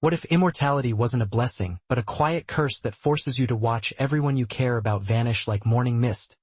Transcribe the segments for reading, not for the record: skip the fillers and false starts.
What if immortality wasn't a blessing, but a quiet curse that forces you to watch everyone you care about vanish like morning mist?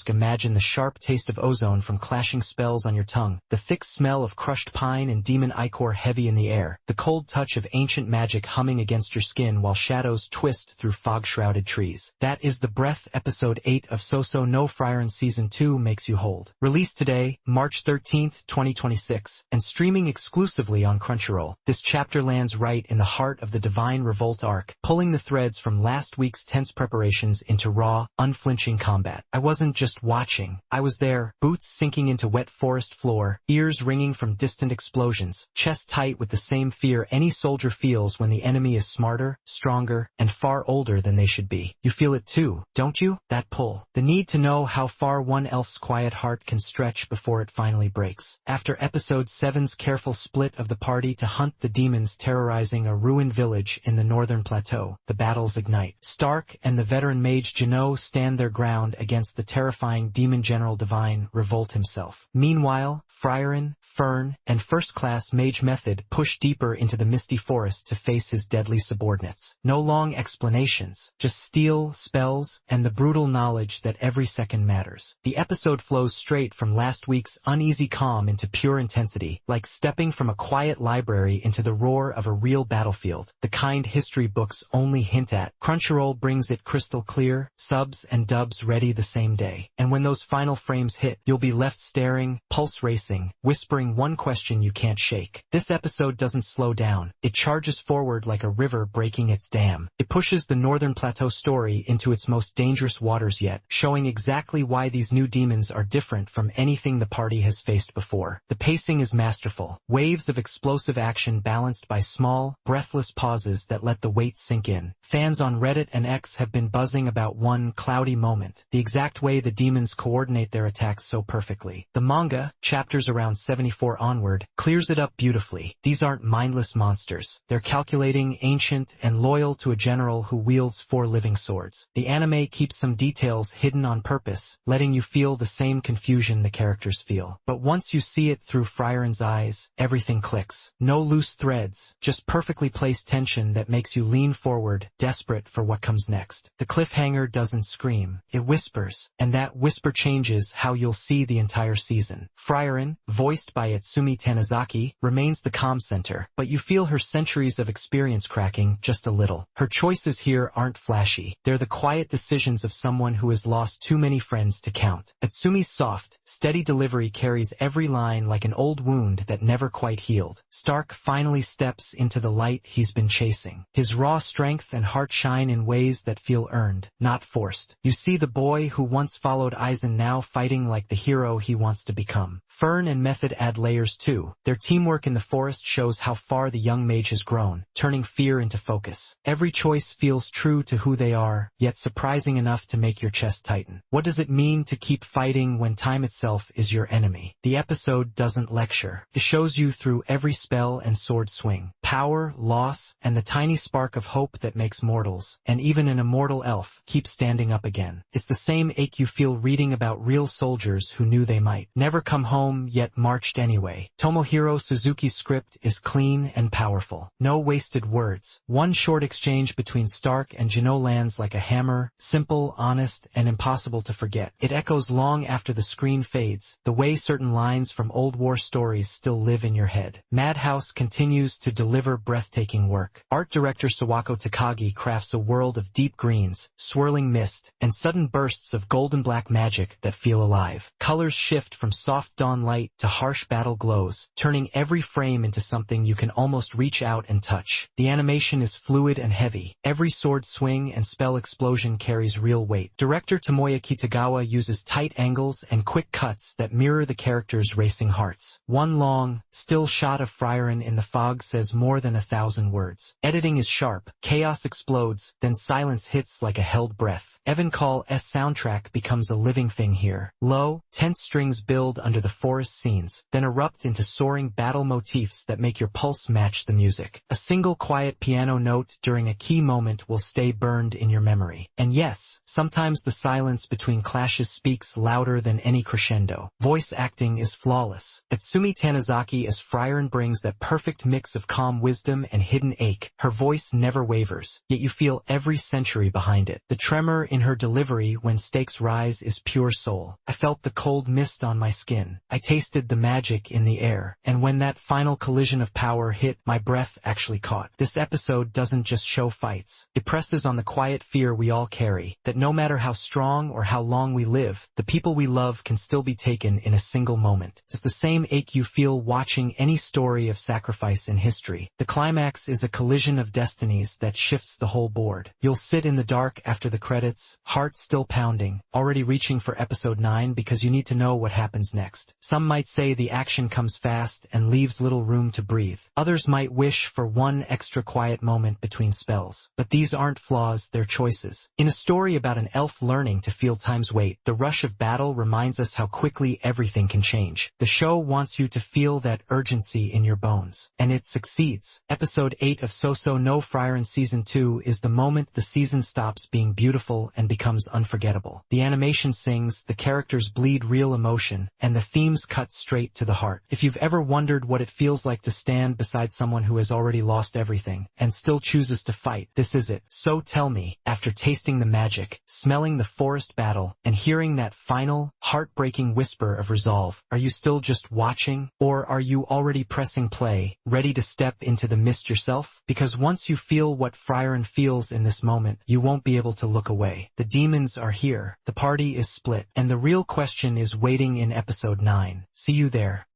Imagine the sharp taste of ozone from clashing spells on your tongue, the thick smell of crushed pine and demon ichor heavy in the air, the cold touch of ancient magic humming against your skin while shadows twist through fog-shrouded trees. That is the breath. Episode 8 of Sousou no Frieren Season 2 makes you hold. Released today, March 13th, 2026, and streaming exclusively on Crunchyroll. This chapter lands right in the heart of the divine Revolte arc, pulling the threads from last week's tense preparations into raw, unflinching combat. I wasn't just watching, I was there, boots sinking into wet forest floor, ears ringing from distant explosions, chest tight with the same fear any soldier feels when the enemy is smarter, stronger, and far older than they should be. You feel it too, don't you? That pull. The need to know how far one elf's quiet heart can stretch before it finally breaks. After episode 7's careful split of the party to hunt the demons terrorizing a ruined village in the northern plateau, the battles ignite. Stark and the veteran mage Jino stand their ground against the terrifying demon general divine Revolte himself. Meanwhile, Frieren, Fern, and first-class mage Method push deeper into the misty forest to face his deadly subordinates. No long explanations, just steel, spells, and the brutal knowledge that every second matters. The episode flows straight from last week's uneasy calm into pure intensity, like stepping from a quiet library into the roar of a real battlefield, the kind history books only hint at. Crunchyroll brings it crystal clear, subs and dubs ready the same day. And when those final frames hit, you'll be left staring, pulse racing, whispering one question you can't shake. This episode doesn't slow down. It charges forward like a river breaking its dam. It pushes the Northern Plateau story into its most dangerous waters yet, showing exactly why these new demons are different from anything the party has faced before. The pacing is masterful. Waves of explosive action balanced by small, breathless pauses that let the weight sink in. Fans on Reddit and X have been buzzing about one cloudy moment, the exact way the demons coordinate their attacks so perfectly. The manga, chapters around 74 onward, clears it up beautifully. These aren't mindless monsters. They're calculating, ancient, and loyal to a general who wields 4 living swords. The anime keeps some details hidden on purpose, letting you feel the same confusion the characters feel. But once you see it through Frieren's eyes, everything clicks. No loose threads, just perfectly placed tension that makes you lean forward, desperate for what comes next. The cliffhanger doesn't scream, it whispers, and that whisper changes how you'll see the entire season. Frieren, voiced by Itsumi Tanizaki, remains the calm center, but you feel her centuries of experience cracking just a little. Her choices here aren't flashy. They're the quiet decisions of someone who has lost too many friends to count. Itsumi's soft, steady delivery carries every line like an old wound that never quite healed. Stark finally steps into the light he's been chasing. His raw strength and heart shine in ways that feel earned, not forced. You see the boy who once followed Aizen now fighting like the hero he wants to become. Fern and Method add layers too. Their teamwork in the forest shows how far the young mage has grown, turning fear into focus. Every choice feels true to who they are, yet surprising enough to make your chest tighten. What does it mean to keep fighting when time itself is your enemy? The episode doesn't lecture. It shows you through every spell and sword swing, power, loss, and the tiny spark of hope that makes mortals, and even an immortal elf, keep standing up again. It's the same ache you feel reading about real soldiers who knew they might never come home yet marched anyway. Tomohiro Suzuki's script is clean and powerful. No wasted words. One short exchange between Stark and Jino lands like a hammer, simple, honest, and impossible to forget. It echoes long after the screen fades, the way certain lines from old war stories still live in your head. Madhouse continues to deliver breathtaking work. Art director Sawako Takagi crafts a world of deep greens, swirling mist, and sudden bursts of golden black magic that feel alive. Colors shift from soft dawn light to harsh battle glows, turning every frame into something you can almost reach out and touch. The animation is fluid and heavy. Every sword swing and spell explosion carries real weight. Director Tomoya Kitagawa uses tight angles and quick cuts that mirror the characters' racing hearts. One long, still shot of Frieren in the fog says more than 1,000 words. Editing is sharp. Chaos explodes, then silence hits like a held breath. Evan Call's soundtrack becomes a living thing here. Low, tense strings build under the forest scenes, then erupt into soaring battle motifs that make your pulse match the music. A single quiet piano note during a key moment will stay burned in your memory. And yes, sometimes the silence between clashes speaks louder than any crescendo. Voice acting is flawless. Itsumi Tanizaki as Frieren brings that perfect mix of calm calm wisdom and hidden ache. Her voice never wavers, yet you feel every century behind it. The tremor in her delivery when stakes rise is pure soul. I felt the cold mist on my skin. I tasted the magic in the air. And when that final collision of power hit, my breath actually caught. This episode doesn't just show fights. It presses on the quiet fear we all carry, that no matter how strong or how long we live, the people we love can still be taken in a single moment. It's the same ache you feel watching any story of sacrifice in history. The climax is a collision of destinies that shifts the whole board. You'll sit in the dark after the credits, heart still pounding, already reaching for episode 9 because you need to know what happens next. Some might say the action comes fast and leaves little room to breathe. Others might wish for one extra quiet moment between spells. But these aren't flaws, they're choices. In a story about an elf learning to feel time's weight, the rush of battle reminds us how quickly everything can change. The show wants you to feel that urgency in your bones. And it succeeds. Episode 8 of Sousou no Frieren Season 2 is the moment the season stops being beautiful and becomes unforgettable. The animation sings, the characters bleed real emotion, and the themes cut straight to the heart. If you've ever wondered what it feels like to stand beside someone who has already lost everything, and still chooses to fight, this is it. So tell me, after tasting the magic, smelling the forest battle, and hearing that final, heartbreaking whisper of resolve, are you still just watching? Or are you already pressing play, ready to step into the mist yourself? Because once you feel what Frieren feels in this moment, you won't be able to look away. The demons are here, the party is split, and the real question is waiting in episode 9. See you there.